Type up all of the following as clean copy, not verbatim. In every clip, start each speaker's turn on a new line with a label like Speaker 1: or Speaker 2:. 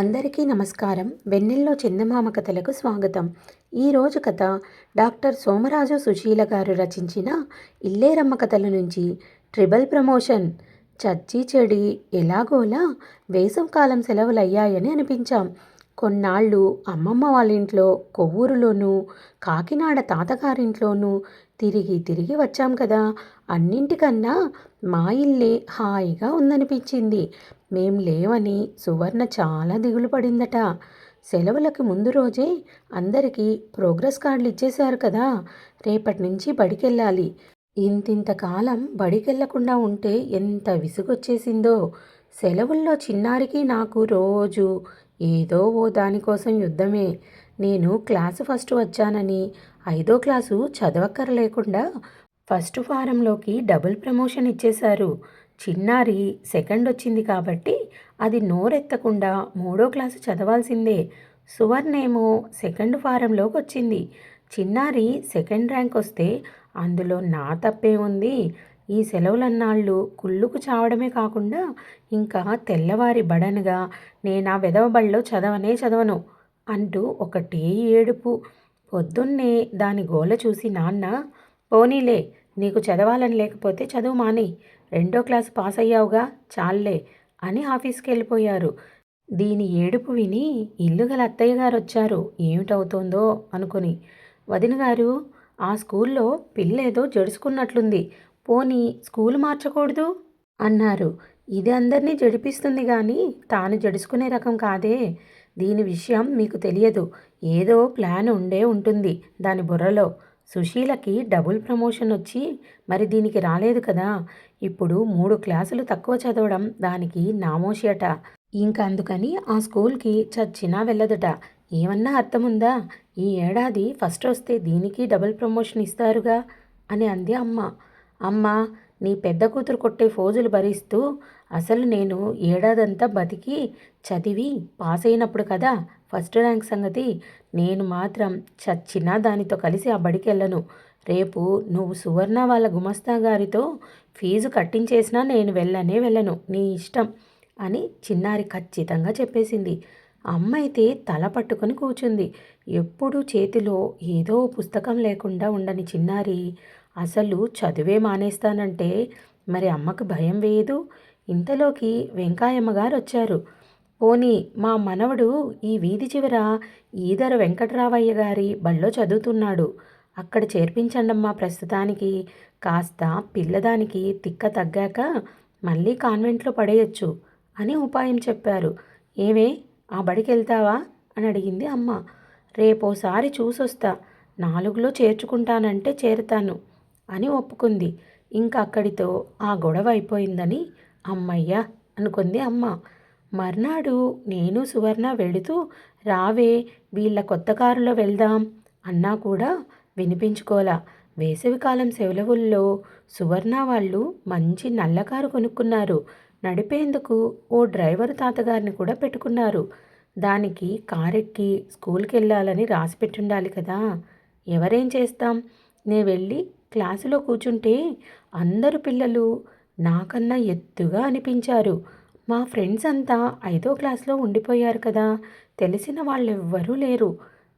Speaker 1: అందరికీ నమస్కారం. వెన్నెల్లో చందమామ కథలకు స్వాగతం. ఈరోజు కథ డాక్టర్ సోమరాజు సుశీల గారు రచించిన ఇల్లేరమ్మ కథల నుంచి ట్రిబల్ ప్రమోషన్. చచ్చి చెడి ఎలాగోలా వేసవికాలం సెలవులయ్యాయని అనిపించాం. కొన్నాళ్ళు అమ్మమ్మ వాళ్ళ ఇంట్లో, కొవ్వూరులోనూ, కాకినాడ తాతగారింట్లోనూ తిరిగి తిరిగి వచ్చాం కదా. అన్నింటికన్నా మా ఇల్లే హాయిగా ఉందనిపించింది. మేం లేవని సువర్ణ చాలా దిగులు పడిందట. సెలవులకి ముందు రోజే అందరికీ ప్రోగ్రెస్ కార్డులు ఇచ్చేశారు కదా. రేపటి నుంచి బడికెళ్ళాలి. ఇంతింత కాలం బడికెళ్ళకుండా ఉంటే ఎంత విసుగొచ్చేసిందో. సెలవుల్లో చిన్నారికి నాకు రోజు ఏదో ఓ దానికోసం యుద్ధమే. నేను క్లాసు ఫస్ట్ వచ్చానని 5వ క్లాసు చదవక్కర్లేకుండా ఫస్ట్ ఫారంలోకి డబుల్ ప్రమోషన్ ఇచ్చేశారు. చిన్నారి సెకండ్ వచ్చింది కాబట్టి అది నోరెత్తకుండా 3వ క్లాసు చదవాల్సిందే. సువర్ణేమో సెకండ్ ఫారంలోకి వచ్చింది. చిన్నారి సెకండ్ ర్యాంక్ వస్తే అందులో నా తప్పే ఉంది. ఈ సెలవులన్నాళ్ళు కుళ్ళుకు చావడమే కాకుండా ఇంకా తెల్లవారి బడనగా నేనా వెధవ బడిలో చదవను అంటూ ఒకటే ఏడుపు. పొద్దున్నే దాని గోల చూసి నాన్న, పోనీలే, నీకు చదవాలని లేకపోతే చదువు మాని, 2వ క్లాసు పాస్ అయ్యావుగా చాల్లే అని ఆఫీస్కి వెళ్ళిపోయారు. దీని ఏడుపు విని ఇల్లు గల అత్తయ్య గారు వచ్చారు. ఏమిటవుతోందో అనుకుని. వదిన గారు, ఆ స్కూల్లో పిల్లేదో జడుసుకున్నట్లుంది, పోనీ స్కూలు మార్చకూడదు అన్నారు. ఇది అందరినీ జడిపిస్తుంది కానీ తాను జడుసుకునే రకం కాదే. దీని విషయం మీకు తెలియదు. ఏదో ప్లాన్ ఉండే ఉంటుంది దాని బుర్రలో. సుశీలకి డబుల్ ప్రమోషన్ వచ్చి మరి దీనికి రాలేదు కదా. ఇప్పుడు 3 క్లాసులు తక్కువ చదవడం దానికి నామోషి అట. ఇంకా అందుకని ఆ స్కూల్కి చచ్చినా వెళ్ళదట. ఏమన్నా అర్థముందా? ఈ ఏడాది ఫస్ట్ వస్తే దీనికి డబుల్ ప్రమోషన్ ఇస్తారుగా అని అంది అమ్మ. అమ్మ, నీ పెద్ద కూతురు కొట్టే ఫోజులు భరిస్తూ అసలు నేను ఏడాదంతా బతికి చదివి పాస్ అయినప్పుడు కదా ఫస్ట్ ర్యాంక్ సంగతి. నేను మాత్రం చచ్చినా దానితో కలిసి ఆ బడికి వెళ్ళను. రేపు నువ్వు సువర్ణ వాళ్ళ గుమస్తా గారితో ఫీజు కట్టించేసినా నేను వెళ్ళను, నీ ఇష్టం అని చిన్నారి ఖచ్చితంగా చెప్పేసింది. అమ్మ అయితే తల పట్టుకొని కూర్చుంది. ఎప్పుడూ చేతిలో ఏదో పుస్తకం లేకుండా ఉండని చిన్నారి అసలు చదువే మానేస్తానంటే మరి అమ్మకు భయం వేయదు. ఇంతలోకి వెంకాయమ్మ గారు వచ్చారు. పోనీ మా మనవడు ఈ వీధి చివర ఈదర వెంకట్రావయ్య గారి బళ్ళో చదువుతున్నాడు, అక్కడ చేర్పించండమ్మా ప్రస్తుతానికి. కాస్త పిల్లదానికి తిక్క తగ్గాక మళ్ళీ కాన్వెంట్లో పడేయచ్చు అని ఉపాయం చెప్పారు. ఏమే, ఆ బడికి వెళ్తావా అని అడిగింది అమ్మ. రేపోసారి చూసొస్తా, 4లో చేర్చుకుంటానంటే చేరుతాను అని ఒప్పుకుంది. ఇంకా అక్కడితో ఆ గొడవ అయిపోయిందని అమ్మయ్య అనుకుంది అమ్మ. మర్నాడు నేను సువర్ణ వెళుతూ రావే, వీళ్ళ కొత్త కారులో వెళ్దాం అన్నా కూడా వినిపించుకోలా. వేసవికాలం సెలవుల్లో సువర్ణ వాళ్ళు మంచి నల్ల కారు కొనుక్కున్నారు. నడిపేందుకు ఓ డ్రైవరు తాతగారిని కూడా పెట్టుకున్నారు. దానికి కారెక్కి స్కూల్కి వెళ్ళాలని రాసి పెట్టుండాలి కదా. ఎవరేం చేస్తాం. నే వెళ్ళి క్లాసులో కూర్చుంటే అందరు పిల్లలు నాకన్నా ఎత్తుగా అనిపించారు. మా ఫ్రెండ్స్ అంతా 5వ క్లాస్లో ఉండిపోయారు కదా, తెలిసిన వాళ్ళెవ్వరూ లేరు.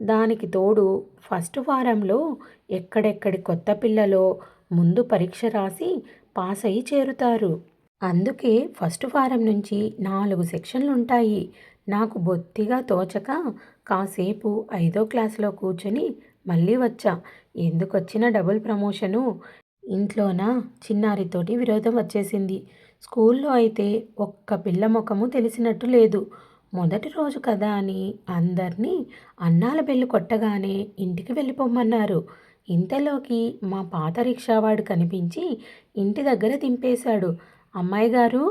Speaker 1: దానికి తోడు ఫస్ట్ వారంలో ఎక్కడెక్కడి కొత్త పిల్లలో ముందు పరీక్ష రాసి పాస్ అయ్యి చేరుతారు. అందుకే ఫస్ట్ వారం నుంచి 4 సెక్షన్లుంటాయి. నాకు బొత్తిగా తోచక కాసేపు 5వ క్లాసులో కూర్చొని మళ్ళీ వచ్చా. ఎందుకొచ్చిన డబుల్ ప్రమోషను? ఇంట్లోనా చిన్నారితోటి విరోధం వచ్చేసింది. స్కూల్లో అయితే ఒక్క పిల్ల ముఖము తెలిసినట్టు లేదు. మొదటి రోజు కదా అని అందరినీ అన్నాల బెల్లు కొట్టగానే ఇంటికి వెళ్ళిపోమన్నారు. ఇంతలోకి మా పాత రిక్షావాడు కనిపించి ఇంటి దగ్గర దింపేశాడు. అమ్మాయి గారు,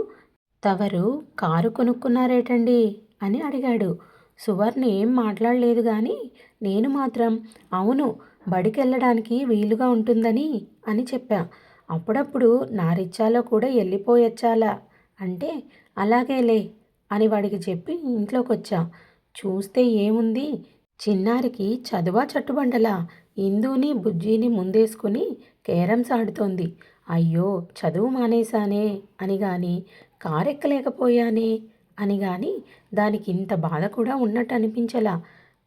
Speaker 1: తవరు కారు కొనుక్కున్నారేటండి అని అడిగాడు. సువర్ణ ఏం మాట్లాడలేదు కానీ నేను మాత్రం అవును, బడికెళ్ళడానికి వీలుగా ఉంటుందని అని చెప్పా. అప్పుడప్పుడు నా రిచ్చాలో కూడా వెళ్ళిపోయొచ్చాలా అంటే అలాగేలే అని వాడికి చెప్పి ఇంట్లోకొచ్చా. చూస్తే ఏముంది, చిన్నారికి చదువా చట్టుబండలా ఇందూని బుజ్జిని ముందేసుకుని కేరమ్స్ ఆడుతోంది. అయ్యో, చదువు మానేశానే అని గాని కారెక్కలేకపోయానే అని గాని దానికి ఇంత బాధ కూడా ఉన్నట్టు అనిపించలా.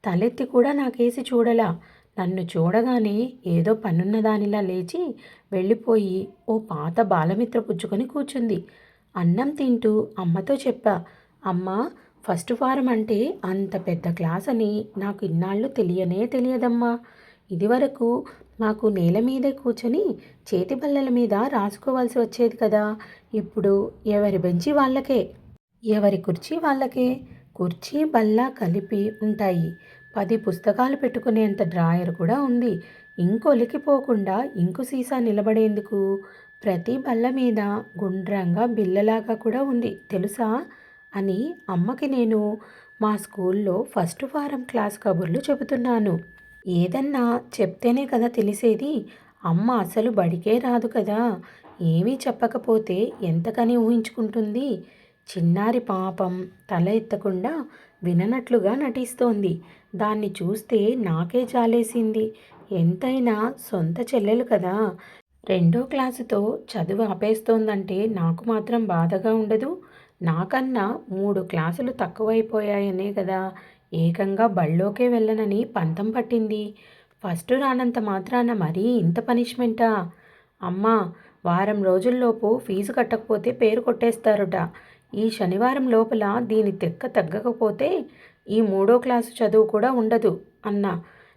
Speaker 1: తలెత్తి కూడా నాకేసి చూడలా. నన్ను చూడగానే ఏదో పనున్న దానిలా లేచి వెళ్ళిపోయి ఓ పాత బాలమిత్ర పుచ్చుకొని కూర్చుంది. అన్నం తింటూ అమ్మతో చెప్పా, అమ్మా, ఫస్ట్ వారం అంటే అంత పెద్ద క్లాస్ అని నాకు ఇన్నాళ్ళు తెలియనే తెలియదమ్మా. ఇదివరకు మాకు నేల మీదే కూర్చొని చేతి బల్లల మీద రాసుకోవాల్సి వచ్చేది కదా. ఇప్పుడు ఎవరి బెంచి వాళ్ళకే, ఎవరి కుర్చీ వాళ్ళకే. కుర్చీ బల్ల కలిపి ఉంటాయి. 10 పుస్తకాలు పెట్టుకునేంత డ్రాయర్ కూడా ఉంది. ఇంకొలికిపోకుండా ఇంకు సీసా నిలబడేందుకు. ప్రతి బల్ల మీద గుండ్రంగా బిల్లలాగా కూడా ఉంది తెలుసా అని అమ్మకి నేను మా స్కూల్లో ఫస్ట్ వారం క్లాస్ కబుర్లు చెబుతున్నాను. ఏదన్నా చెప్తేనే కదా తెలిసేది. అమ్మ అసలు బడికే రాదు కదా. ఏమీ చెప్పకపోతే ఎంతకని ఊహించుకుంటుంది. చిన్నారి పాపం తల ఎత్తకుండా విననట్లుగా నటిస్తోంది. దాన్ని చూస్తే నాకే జాలేసింది. ఎంతైనా సొంత చెల్లెలు కదా. 2వ క్లాసుతో చదువు ఆపేస్తోందంటే నాకు మాత్రం బాధగా ఉండదు. నాకన్నా 3 క్లాసులు తక్కువైపోయాయనే కదా ఏకంగా బళ్ళోకే వెళ్ళనని పంతం పట్టింది. ఫస్ట్ రానంత మాత్రాన మరీ ఇంత పనిష్మెంటా? అమ్మా, వారం రోజుల్లోపు ఫీజు కట్టకపోతే పేరు కొట్టేస్తారుట. ఈ శనివారం లోపల దీని తెక్క తగ్గకపోతే ఈ 3వ క్లాసు చదువు కూడా ఉండదు అన్నా.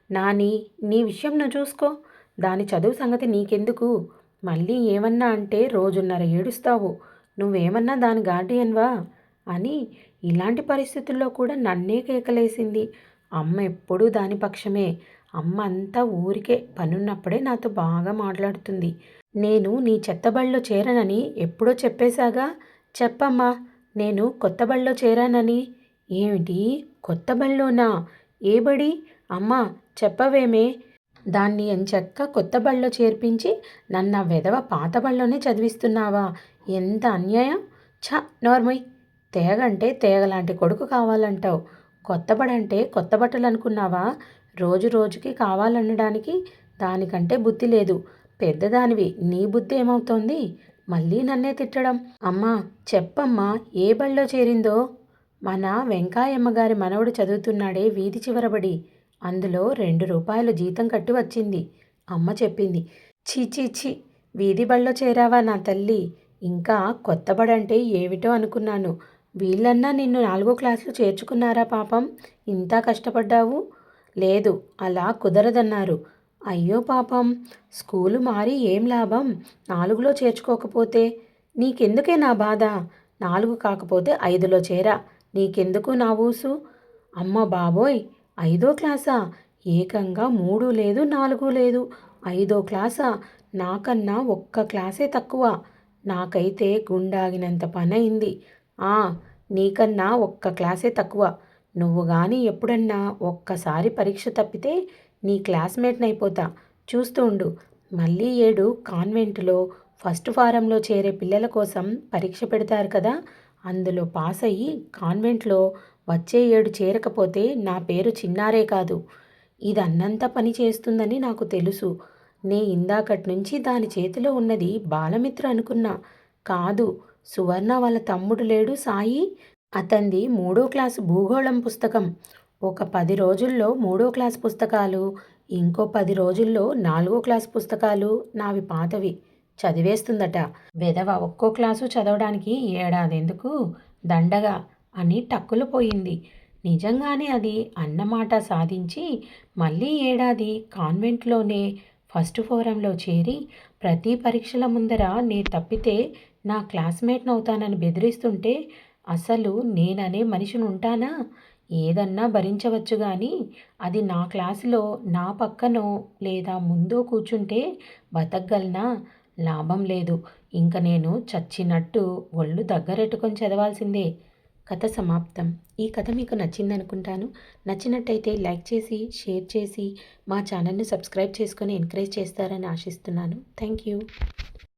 Speaker 1: నాని, నీ విషయం నువ్వు చూసుకో. దాని చదువు సంగతి నీకెందుకు? మళ్ళీ ఏమన్నా అంటే రోజున్నర ఏడుస్తావు. నువ్వేమన్నా దాని గార్డియన్వా అని ఇలాంటి పరిస్థితుల్లో కూడా నన్నే కేకలేసింది. అమ్మ ఎప్పుడూ దాని పక్షమే. అమ్మ అంతా ఊరికే పనున్నప్పుడే నాతో బాగా మాట్లాడుతుంది. నేను నీ చెత్త బడిలో చేరనని ఎప్పుడో చెప్పేశాగా. చెప్పమ్మా, నేను కొత్త బడిలో చేరానని. ఏమిటి, కొత్త బడిలోనా? ఏ బడి? అమ్మా చెప్పవేమే. దాన్ని ఎంచక్కా కొత్త బడిలో చేర్పించి నన్ను ఆ వెధవ పాత బడిలోనే చదివిస్తున్నావా? ఎంత అన్యాయం! ఛ, నోర్మొయ్. తేగంటే తేగలాంటి కొడుకు కావాలంటావు. కొత్త బడంటే కొత్త బట్టలు అనుకున్నావా? రోజు రోజుకి కావాలనడానికి. దానికంటే బుద్ధి లేదు. పెద్దదానివి, నీ బుద్ధి ఏమవుతోంది? మళ్ళీ నన్నే తిట్టడం. అమ్మా చెప్పమ్మా, ఏ బడిలో చేరిందో? మన వెంకాయమ్మ గారి మనవడు చదువుతున్నాడే వీధి చివరబడి. అందులో 2 రూపాయలు జీతం కట్టి వచ్చింది. అమ్మ చెప్పింది. ఛీ ఛీ ఛీ, వీధి బడిలో చేరావా నా తల్లి? ఇంకా కొత్త బడంటే ఏమిటో అనుకున్నాను. వీళ్ళన్నా నిన్ను 4వ క్లాసులో చేర్చుకున్నారా పాపం? ఇంత కష్టపడ్డావు. లేదు, అలా కుదరదన్నారు. అయ్యో పాపం, స్కూలు మారి ఏం లాభం 4లో చేర్చుకోకపోతే? నీకెందుకే నా బాధ? 4 కాకపోతే 5లో చేరా. నీకెందుకు నా ఊసు? అమ్మ బాబోయ్, 5వ క్లాసా? ఏకంగా 3 లేదు 4 లేదు, 5వ క్లాసా? నాకన్నా ఒక్క క్లాసే తక్కువ. నాకైతే గుండాగినంత పనయింది. నీకన్నా ఒక్క క్లాసే తక్కువ. నువ్వు గాని ఎప్పుడన్నా ఒక్కసారి పరీక్ష తప్పితే నీ క్లాస్మేట్నైపోతా. చూస్తూ ఉండు. మళ్ళీ 7 కాన్వెంటులో ఫస్ట్ ఫారంలో చేరే పిల్లల కోసం పరీక్ష పెడతారు కదా. అందులో పాస్ అయ్యి కాన్వెంట్లో వచ్చే 7 చేరకపోతే నా పేరు చిన్నారే కాదు. ఇది అన్నంత పని చేస్తుందని నాకు తెలుసు. నే ఇందాకటి నుంచి దాని చేతిలో ఉన్నది బాలమిత్ర అనుకున్నా. కాదు, సువర్ణ వాళ్ళ తమ్ముడు లేడు సాయి. అతంది 3వ క్లాసు భూగోళం పుస్తకం. ఒక 10 రోజుల్లో 3వ క్లాస్ పుస్తకాలు, ఇంకో 10 రోజుల్లో 4వ క్లాస్ పుస్తకాలు నావి పాతవి చదివేస్తుందట. వెధవ ఒక్కో క్లాసు చదవడానికి ఏడాదెందుకు దండగా అని టక్కులు పోయింది. నిజంగానే అది అన్నమాట సాధించి మళ్ళీ ఏడాది కాన్వెంట్లోనే ఫస్ట్ ఫోరంలో చేరి ప్రతి పరీక్షల ముందర నే తప్పితే నా క్లాస్మేట్నవుతానని బెదిరిస్తుంటే అసలు నేననే మనిషిని ఉంటానా? ఏదన్నా భరించవచ్చు గాని అది నా క్లాసులో నా పక్కనో లేదా ముందో కూర్చుంటే బతకగలనా? లాభం లేదు. ఇంక నేను చచ్చినట్టు ఒళ్ళు దగ్గరెట్టుకొని చదవాల్సిందే. కథ సమాప్తం. ఈ కథ మీకు నచ్చిందనుకుంటాను. నచ్చినట్టయితే లైక్ చేసి, షేర్ చేసి, మా ఛానల్ని సబ్స్క్రైబ్ చేసుకొని ఎంకరేజ్ చేస్తారని ఆశిస్తున్నాను. Thank you.